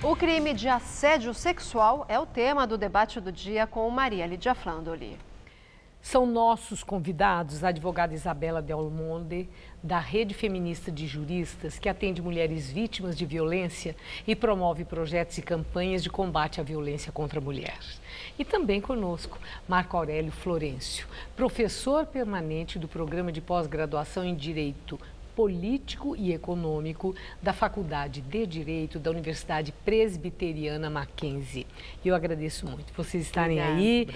O crime de assédio sexual é o tema do debate do dia com Maria Lídia Flandoli. São nossos convidados a advogada Isabela Del Monde, da Rede Feminista de Juristas, que atende mulheres vítimas de violência e promove projetos e campanhas de combate à violência contra a mulher. E também conosco, Marco Aurélio Florencio, professor permanente do Programa de Pós-Graduação em Direito Político e Econômico da Faculdade de Direito da Universidade Presbiteriana Mackenzie. Eu agradeço muito vocês estarem aí,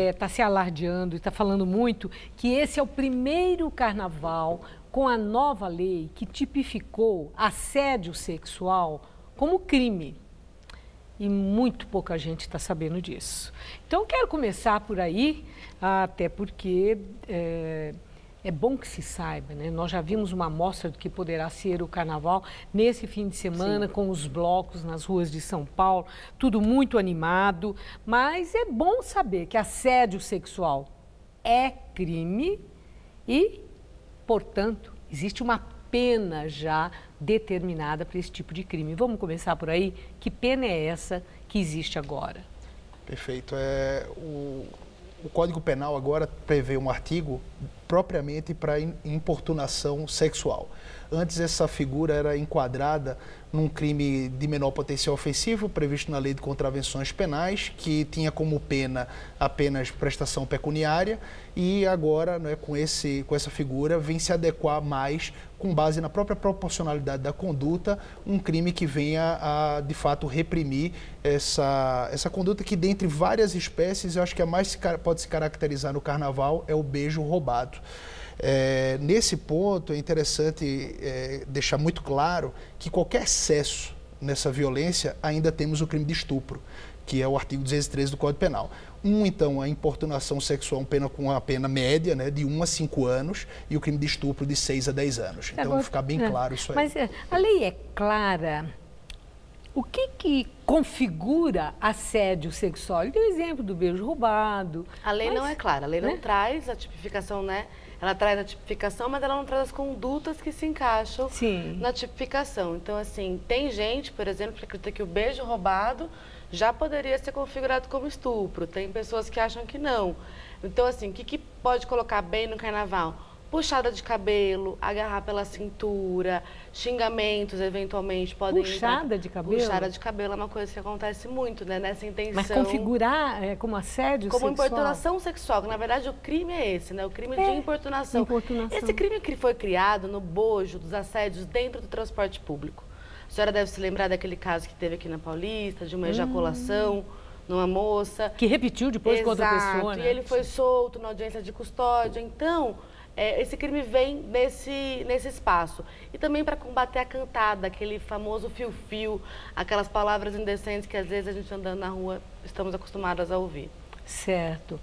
está se alardeando e está falando muito que esse é o primeiro carnaval com a nova lei que tipificou assédio sexual como crime. E muito pouca gente está sabendo disso. Então, eu quero começar por aí, até porque é bom que se saiba, né? Nós já vimos uma amostra do que poderá ser o carnaval nesse fim de semana, com os blocos nas ruas de São Paulo, tudo muito animado, mas é bom saber que assédio sexual é crime e, portanto, existe uma pena já determinada para esse tipo de crime. Vamos começar por aí? Que pena é essa que existe agora? Perfeito. O Código Penal agora prevê um artigo propriamente para importunação sexual. Antes essa figura era enquadrada num crime de menor potencial ofensivo, previsto na Lei de Contravenções Penais, que tinha como pena apenas prestação pecuniária, e agora, né, com essa figura, vem se adequar mais, com base na própria proporcionalidade da conduta, um crime que venha a, de fato, reprimir essa conduta que, dentre várias espécies, eu acho que a mais pode se caracterizar no carnaval é o beijo roubado. Nesse ponto, é interessante deixar muito claro que qualquer excesso nessa violência, ainda temos o crime de estupro, que é o artigo 213 do Código Penal. Então, a importunação sexual com uma pena média, né, de 1 a 5 anos, e o crime de estupro de 6 a 10 anos. Então, agora, ficar bem claro isso aí. Mas a lei é clara. O que configura assédio sexual? Ele deu o exemplo do beijo roubado. A lei não é clara, a lei não traz a tipificação, né? Ela traz a tipificação, mas ela não traz as condutas que se encaixam na tipificação. Então, assim, tem gente, por exemplo, que acredita que o beijo roubado já poderia ser configurado como estupro. Tem pessoas que acham que não. Então, assim, o que pode colocar bem no carnaval? Puxada de cabelo, agarrar pela cintura, xingamentos, eventualmente, podem... Puxada de cabelo? Puxada de cabelo é uma coisa que acontece muito, né? Nessa intenção... Mas configurar como assédio como sexual? Como importunação sexual, que na verdade o crime é esse, né? O crime de importunação. Esse crime que foi criado no bojo dos assédios dentro do transporte público. A senhora deve se lembrar daquele caso que teve aqui na Paulista, de uma ejaculação numa moça. Que repetiu depois com outra pessoa, né? E ele foi solto na audiência de custódia. Então... esse crime vem nesse espaço. E também para combater a cantada, aquele famoso fio-fio, aquelas palavras indecentes que às vezes a gente andando na rua estamos acostumadas a ouvir. Certo.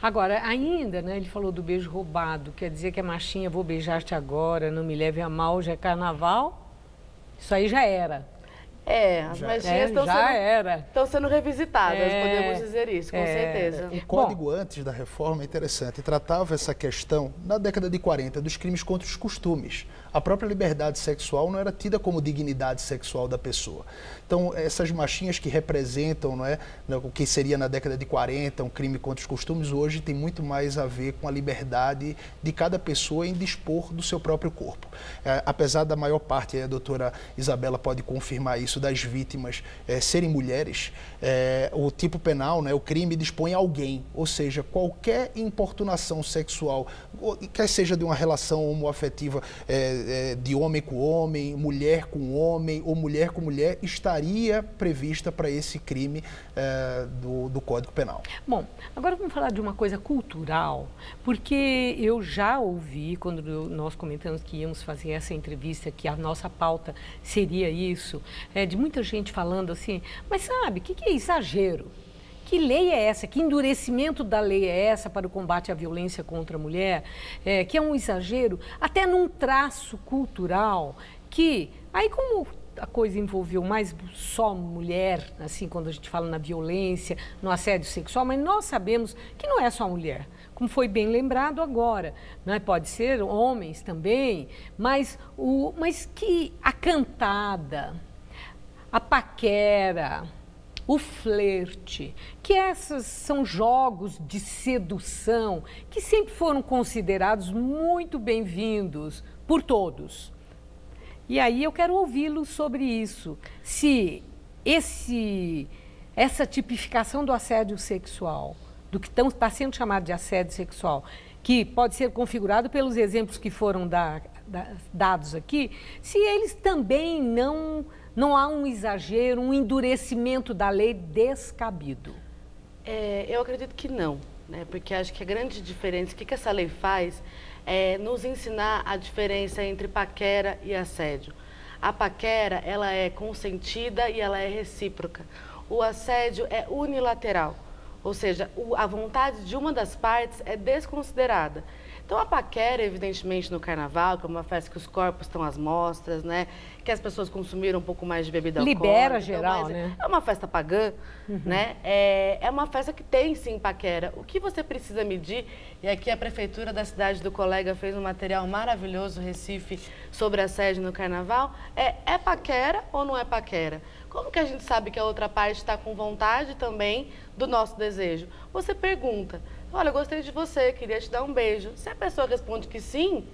Agora, ainda, né, ele falou do beijo roubado, quer dizer que a machinha, vou beijar-te agora, não me leve a mal, já é carnaval? Isso aí já era. As machinhas estão sendo revisitadas, podemos dizer isso, com certeza. O Código antes da reforma é interessante, tratava essa questão, na década de 40, dos crimes contra os costumes. A própria liberdade sexual não era tida como dignidade sexual da pessoa. Então, essas machinhas que representam, não é, o que seria na década de 40, um crime contra os costumes, hoje tem muito mais a ver com a liberdade de cada pessoa em dispor do seu próprio corpo. Apesar da maior parte, a doutora Isabela pode confirmar isso, das vítimas serem mulheres, o tipo penal, né, o crime dispõe alguém, ou seja, qualquer importunação sexual, quer seja de uma relação homoafetiva de homem com homem, mulher com homem ou mulher com mulher, estaria prevista para esse crime do Código Penal. Bom, agora vamos falar de uma coisa cultural, porque eu já ouvi, quando nós comentamos que íamos fazer essa entrevista, que a nossa pauta seria isso, de muita gente falando assim, mas sabe, o que é exagero? Que lei é essa? Que endurecimento da lei é essa para o combate à violência contra a mulher? Que é um exagero, até num traço cultural que, aí como a coisa envolveu mais só mulher, assim, quando a gente fala na violência, no assédio sexual, mas nós sabemos que não é só mulher, como foi bem lembrado agora, né? Pode ser homens também, mas que a cantada, a paquera, o flerte, que esses são jogos de sedução que sempre foram considerados muito bem-vindos por todos. E aí eu quero ouvi-lo sobre isso. Se essa tipificação do assédio sexual, do que está sendo chamado de assédio sexual, que pode ser configurado pelos exemplos que foram dados aqui, se eles também não há um exagero, um endurecimento da lei descabido. Eu acredito que não, né? Porque acho que a grande diferença, o que essa lei faz, é nos ensinar a diferença entre paquera e assédio. A paquera, ela é consentida e ela é recíproca. O assédio é unilateral, ou seja, a vontade de uma das partes é desconsiderada. Então, a paquera, evidentemente, no carnaval, que é uma festa que os corpos estão às mostras, né? Que as pessoas consumiram um pouco mais de bebida alcoólica. Libera geral, né? É uma festa pagã, né? É uma festa que tem, sim, paquera. O que você precisa medir, e aqui a prefeitura da cidade do colega fez um material maravilhoso, Recife, sobre assédio no carnaval, é paquera ou não é paquera? Como que a gente sabe que a outra parte está com vontade também do nosso desejo? Você pergunta, olha, eu gostei de você, queria te dar um beijo. Se a pessoa responde que sim,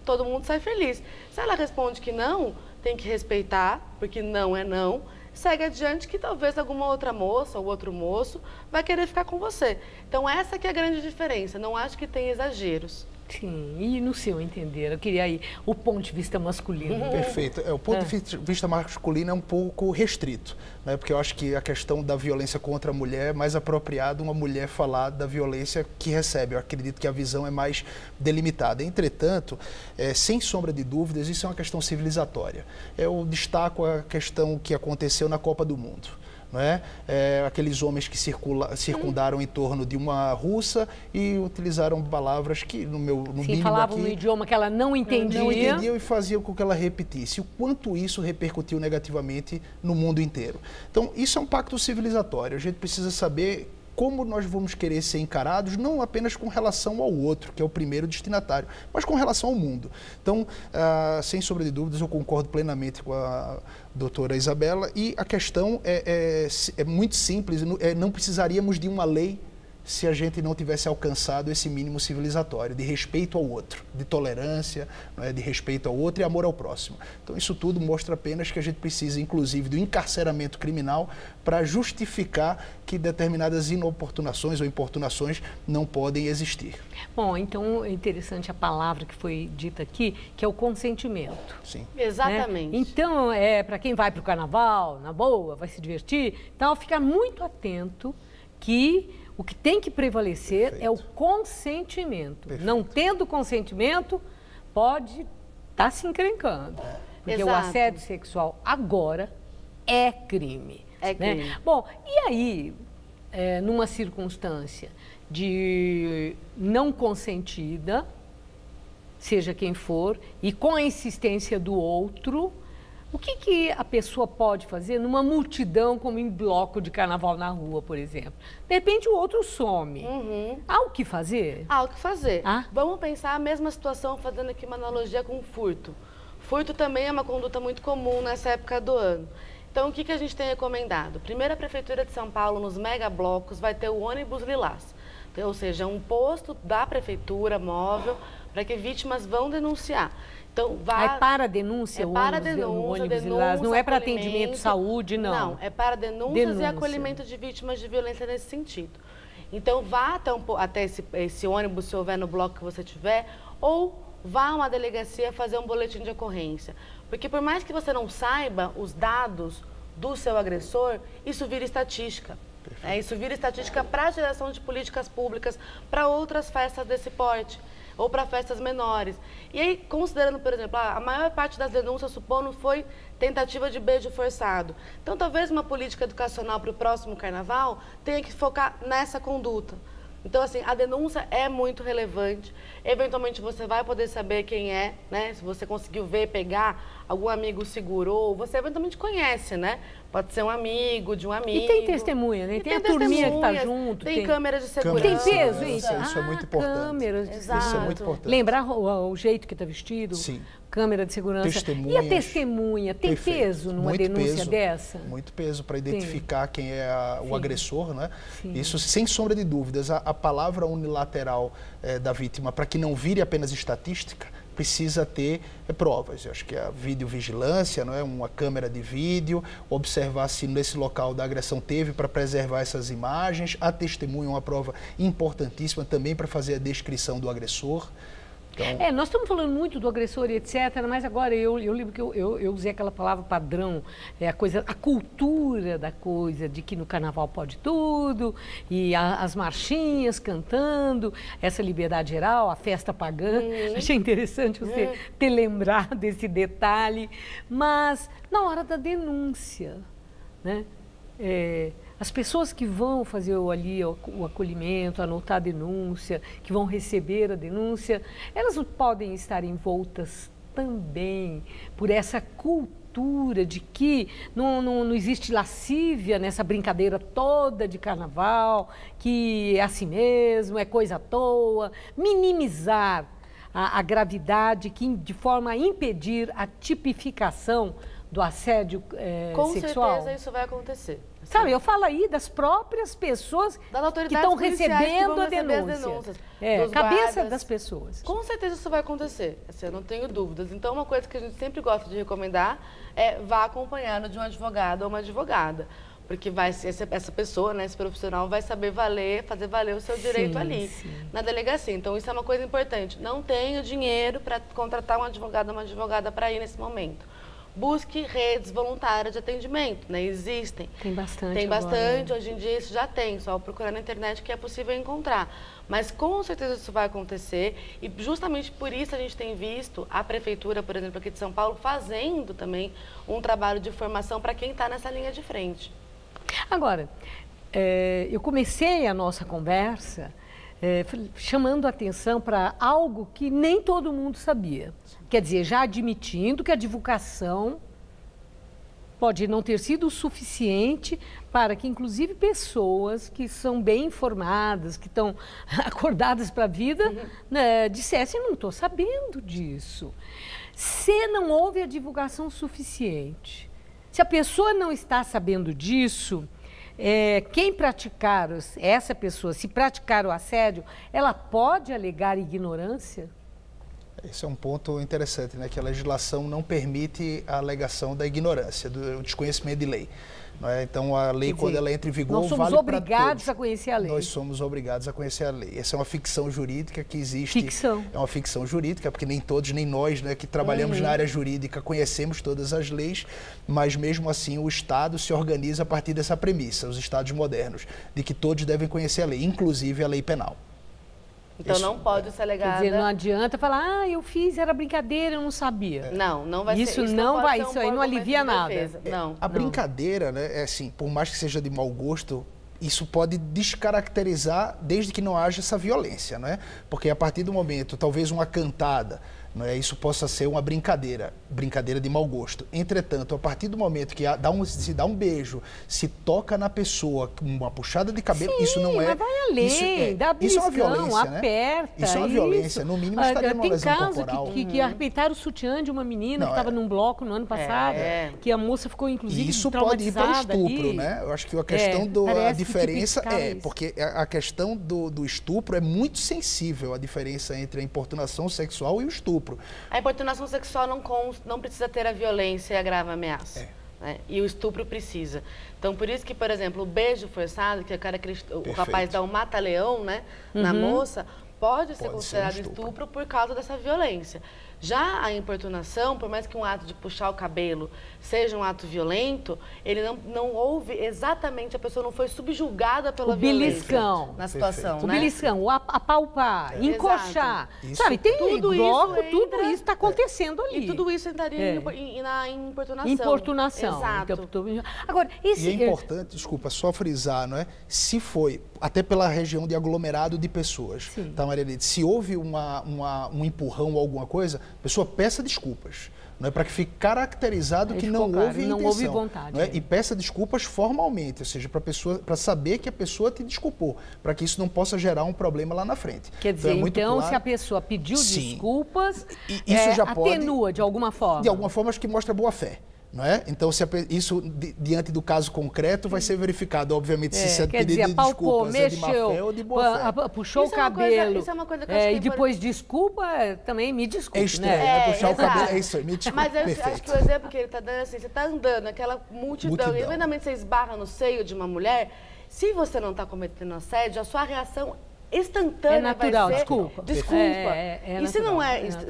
todo mundo sai feliz. Se ela responde que não, tem que respeitar, porque não é não. Segue adiante que talvez alguma outra moça ou outro moço vai querer ficar com você. Então essa que é a grande diferença, não acho que tem exageros. Sim, e no seu entender, eu queria aí o ponto de vista masculino. Perfeito. O ponto de vista masculino é um pouco restrito, né? Porque eu acho que a questão da violência contra a mulher é mais apropriado uma mulher falar da violência que recebe. Eu acredito que a visão é mais delimitada. Entretanto, sem sombra de dúvidas, isso é uma questão civilizatória. Eu destaco a questão que aconteceu na Copa do Mundo. Não é? Aqueles homens que circundaram em torno de uma russa e utilizaram palavras que, no mínimo falavam aqui, no idioma que ela não entendia. Não entendiam e faziam com que ela repetisse. O quanto isso repercutiu negativamente no mundo inteiro. Então, isso é um pacto civilizatório. A gente precisa saber como nós vamos querer ser encarados, não apenas com relação ao outro, que é o primeiro destinatário, mas com relação ao mundo. Então, sem sombra de dúvidas, eu concordo plenamente com a doutora Isabela, e a questão é muito simples, não precisaríamos de uma lei se a gente não tivesse alcançado esse mínimo civilizatório, de respeito ao outro, de tolerância, de respeito ao outro e amor ao próximo. Então, isso tudo mostra apenas que a gente precisa, inclusive, do encarceramento criminal para justificar que determinadas inoportunações ou importunações não podem existir. Bom, então é interessante a palavra que foi dita aqui, que é o consentimento. Sim. Exatamente. Né? Então, para quem vai para o carnaval, na boa, vai se divertir, então ficar muito atento que o que tem que prevalecer é o consentimento. Perfeito. Não tendo consentimento, pode estar se encrencando. Porque o assédio sexual agora é crime. É crime. Né? Bom, e aí, numa circunstância de não consentida, seja quem for, e com a insistência do outro, o que a pessoa pode fazer numa multidão, como em bloco de carnaval na rua, por exemplo? De repente o outro some. Há o que fazer? Há o que fazer. Vamos pensar a mesma situação, fazendo aqui uma analogia com furto. Furto também é uma conduta muito comum nessa época do ano. Então, o que a gente tem recomendado? Primeiro, a Prefeitura de São Paulo, nos megablocos, vai ter o ônibus lilás. Então, ou seja, um posto da Prefeitura móvel para que vítimas vão denunciar. Então, para a denúncia, denúncia, não é para atendimento de saúde, não. Não, é para denúncias e acolhimento de vítimas de violência nesse sentido. Então, vá até esse ônibus, se houver no bloco que você tiver, ou vá a uma delegacia fazer um boletim de ocorrência. Porque por mais que você não saiba os dados do seu agressor, isso vira estatística. Isso vira estatística para a geração de políticas públicas para outras festas desse porte, ou para festas menores. E aí, considerando, por exemplo, a maior parte das denúncias, supondo, foi tentativa de beijo forçado. Então, talvez uma política educacional para o próximo carnaval tenha que focar nessa conduta. Então, assim, a denúncia é muito relevante. Eventualmente, você vai poder saber quem é, né? Se você conseguiu ver, pegar, algum amigo segurou, você eventualmente conhece, né? Pode ser um amigo, de um amigo. E tem testemunha, né? Tem a turminha que tá junto. Tem câmera de segurança. Tem peso, hein? Isso é muito importante. Câmeras. Exato. Isso é muito importante. Lembrar o jeito que está vestido. Sim. Câmera de segurança. Testemunhas. E a testemunha? Tem peso numa muito denúncia peso, dessa? Muito peso para identificar quem é o agressor, né? Sim. Isso, sem sombra de dúvidas, a palavra unilateral da vítima, para que não vire apenas estatística, precisa ter provas. Eu acho que a videovigilância, não é? Uma câmera de vídeo, observar se nesse local da agressão teve para preservar essas imagens. A testemunha é uma prova importantíssima também para fazer a descrição do agressor. Então... nós estamos falando muito do agressor e etc., mas agora eu lembro que eu usei aquela palavra padrão, a cultura da coisa, de que no carnaval pode tudo, e as marchinhas cantando, essa liberdade geral, a festa pagã. Achei interessante você ter lembrado desse detalhe, mas na hora da denúncia, né? As pessoas que vão fazer o acolhimento, anotar a denúncia, que vão receber a denúncia, elas podem estar envoltas também por essa cultura de que não existe lascívia nessa brincadeira toda de carnaval, que é assim mesmo, é coisa à toa, minimizar a gravidade de forma a impedir a tipificação do assédio sexual. Com certeza isso vai acontecer. Sabe, eu falo aí das próprias pessoas que estão recebendo a denúncia. Cabeça das pessoas. Com certeza isso vai acontecer, assim, eu não tenho dúvidas. Então, uma coisa que a gente sempre gosta de recomendar é vá acompanhado de um advogado ou uma advogada. Porque essa pessoa, né, esse profissional, vai saber fazer valer o seu direito ali, na delegacia. Então, isso é uma coisa importante. Não tenho dinheiro para contratar um advogado ou uma advogada para ir nesse momento. Busque redes voluntárias de atendimento, né? Existem. Tem bastante. Tem agora, bastante, né? Hoje em dia isso já tem, só procurar na internet que é possível encontrar. Mas com certeza isso vai acontecer e justamente por isso a gente tem visto a Prefeitura, por exemplo, aqui de São Paulo, fazendo também um trabalho de formação para quem está nessa linha de frente. Agora, eu comecei a nossa conversa chamando a atenção para algo que nem todo mundo sabia. Quer dizer, já admitindo que a divulgação pode não ter sido o suficiente para que, inclusive, pessoas que são bem informadas, que estão acordadas para a vida, né, dissessem, não estou sabendo disso. Se não houve a divulgação suficiente, se a pessoa não está sabendo disso, quem praticar, essa pessoa, se praticar o assédio, ela pode alegar ignorância? Esse é um ponto interessante, né? Que a legislação não permite a alegação da ignorância, do desconhecimento de lei. Não é? Então, a lei, quando ela entra em vigor, nós somos obrigados a conhecer a lei. Nós somos obrigados a conhecer a lei. Essa é uma ficção jurídica que existe. Ficção. É uma ficção jurídica, porque nem todos, nem nós, né, que trabalhamos na área jurídica, conhecemos todas as leis, mas mesmo assim o Estado se organiza a partir dessa premissa, os Estados modernos, de que todos devem conhecer a lei, inclusive a lei penal. Então isso, não pode ser alegada. Quer dizer, não adianta falar, eu fiz, era brincadeira, eu não sabia. Não vai ser. Isso não vai, isso aí não alivia nada. A brincadeira, né, assim, por mais que seja de mau gosto, isso pode descaracterizar desde que não haja essa violência, né? Porque a partir do momento, talvez uma cantada, né, isso possa ser uma brincadeira de mau gosto. Entretanto, a partir do momento que se dá um beijo, se toca na pessoa, uma puxada de cabelo, sim, isso não é... Mas vai além, dá beliscão, isso é uma violência, aperta. Né? Isso é uma violência, no mínimo estaria numa lesão corporal. Tem casos que apertaram o sutiã de uma menina que estava num bloco no ano passado, que a moça ficou inclusive isso pode ir para o estupro, ali. né? Eu acho que a questão da diferença porque a questão do estupro é muito sensível, a diferença entre a importunação sexual e o estupro. A importunação sexual não precisa ter a violência e a grave ameaça. Né? E o estupro precisa. Então, por isso que, por exemplo, o beijo forçado, que o rapaz dá um mata-leão, né, na moça, pode ser considerado estupro por causa dessa violência. Já a importunação, por mais que um ato de puxar o cabelo seja um ato violento, ele não houve exatamente, a pessoa não foi subjugada pela violência na situação. O beliscão, o apalpar, encoxar. Sabe, tem tudo isso está acontecendo ali. E tudo isso entraria na importunação. Importunação. Exato. Agora, e é importante, desculpa, só frisar, não é? Se foi, até pela região de aglomerado de pessoas, tá, Maria Lídia? Se houve um empurrão ou alguma coisa, a pessoa peça desculpas. não é para que fique caracterizado que não houve intenção, não houve vontade, não é? E peça desculpas formalmente, ou seja, para saber que a pessoa te desculpou, para que isso não possa gerar um problema lá na frente. Quer dizer, então, se a pessoa pediu desculpas, isso já atenua de alguma forma. De alguma forma, acho que mostra boa fé. Não é? Então, isso, diante do caso concreto, vai ser verificado, obviamente, se é pedido de desculpas é de má fé ou de boa fé. Puxou o cabelo, isso é uma coisa que eu acho que e depois desculpa, também me desculpe. É estranho, né? Puxar o cabelo, é isso aí, me desculpe. Mas eu acho que o exemplo que ele está dando, assim, você está andando, aquela multidão, e eventualmente você esbarra no seio de uma mulher, se você não está cometendo assédio, a sua reação instantânea é natural, vai ser desculpa. E se não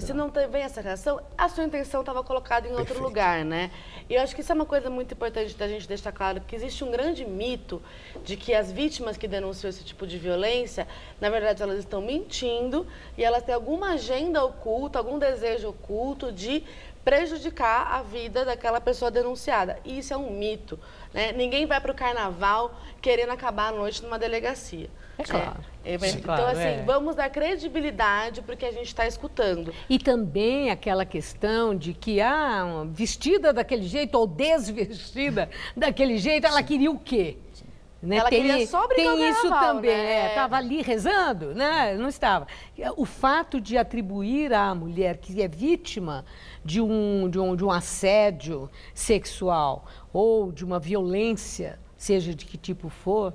se não vem essa reação, a sua intenção estava colocada em outro lugar, né? E eu acho que isso é uma coisa muito importante da gente deixar claro, que existe um grande mito de que as vítimas que denunciam esse tipo de violência, na verdade, elas estão mentindo e elas têm alguma agenda oculta, algum desejo oculto de prejudicar a vida daquela pessoa denunciada. E isso é um mito, né? Ninguém vai para o carnaval querendo acabar a noite numa delegacia. É claro. Então, assim, vamos dar credibilidade para o que a gente está escutando. E também aquela questão de que, vestida daquele jeito ou desvestida daquele jeito, ela queria o quê? Né? Ela queria só brincar tem isso também, né? Estava ali rezando, né? Não estava. O fato de atribuir à mulher que é vítima de um assédio sexual ou de uma violência, seja de que tipo for,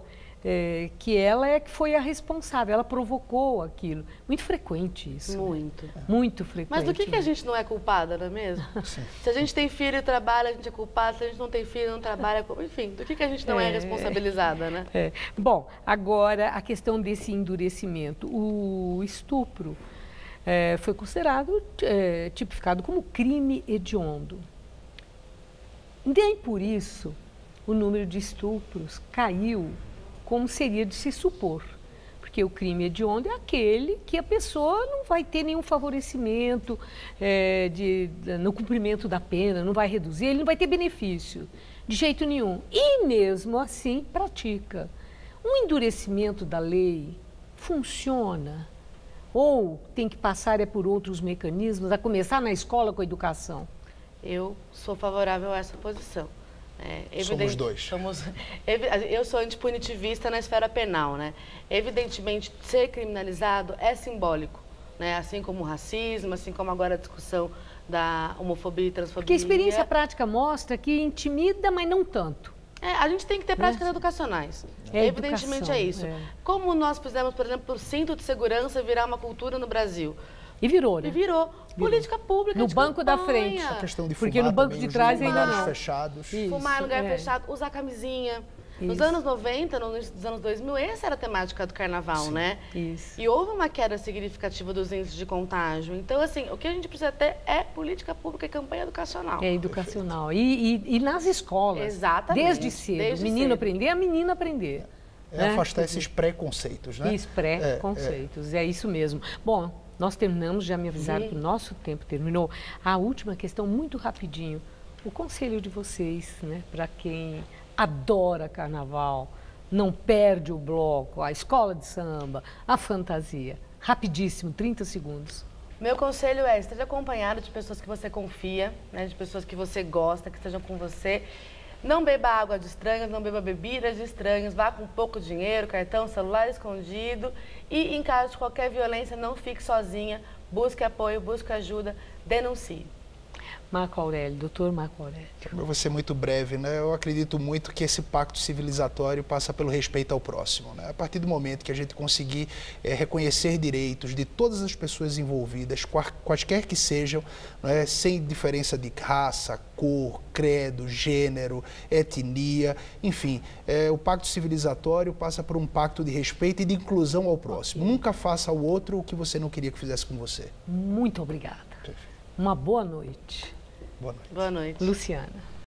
que ela é que foi a responsável, ela provocou aquilo. Muito frequente isso. Muito. Né? Muito frequente. Mas do que a gente não é culpada, não é mesmo? Sim. Se a gente tem filho e trabalha, a gente é culpada. Se a gente não tem filho e não trabalha, enfim, do que a gente não é responsabilizada, né? Bom, agora a questão desse endurecimento. O estupro foi considerado, tipificado como crime hediondo. Nem por isso o número de estupros caiu como seria de se supor. Porque o crime hediondo é aquele que a pessoa não vai ter nenhum favorecimento no cumprimento da pena, não vai reduzir, ele não vai ter benefício, de jeito nenhum. E mesmo assim pratica. Um endurecimento da lei funciona? Ou tem que passar por outros mecanismos, a começar na escola com a educação? Eu sou favorável a essa posição. Somos dois. Eu sou antipunitivista na esfera penal, né? Evidentemente, ser criminalizado é simbólico, né? Assim como o racismo, assim como agora a discussão da homofobia e transfobia. Porque a experiência prática mostra que intimida, mas não tanto. A gente tem que ter práticas educacionais. Evidentemente é isso. Como nós fizemos, por exemplo, o cinto de segurança virar uma cultura no Brasil. E virou, né? E virou. Política pública no banco da frente. A questão de fumar, porque no banco de trás ainda não. Fechados. Isso, fumar em lugar fechado, usar camisinha. Nos anos 90, nos anos 2000, essa era a temática do carnaval, né? Isso. E houve uma queda significativa dos índices de contágio. Então, assim, o que a gente precisa ter é política pública e campanha educacional. Educacional. E nas escolas. Exatamente. Desde cedo. O menino aprender, a menina aprender. Afastar esses preconceitos, né? Esses preconceitos, é isso mesmo. Bom, nós terminamos, já me avisaram que o nosso tempo terminou. A última questão, muito rapidinho. O conselho de vocês, né, para quem adora carnaval, não perde o bloco, a escola de samba, a fantasia. Rapidíssimo, 30 segundos. Meu conselho é, esteja acompanhado de pessoas que você confia, né, de pessoas que você gosta, que estejam com você. Não beba água de estranhos, não beba bebidas de estranhos, vá com pouco dinheiro, cartão, celular escondido. E em caso de qualquer violência, não fique sozinha, busque apoio, busque ajuda, denuncie. Marco Aurélio, doutor Marco Aurélio. Eu vou ser muito breve, né? Eu acredito muito que esse pacto civilizatório passa pelo respeito ao próximo, né? A partir do momento que a gente conseguir reconhecer direitos de todas as pessoas envolvidas, quaisquer que sejam, né? Sem diferença de raça, cor, credo, gênero, etnia, enfim, o pacto civilizatório passa por um pacto de respeito e de inclusão ao próximo. Nunca faça ao outro o que você não queria que fizesse com você. Muito obrigada. Uma boa noite. Boa noite. Boa noite. Luciana.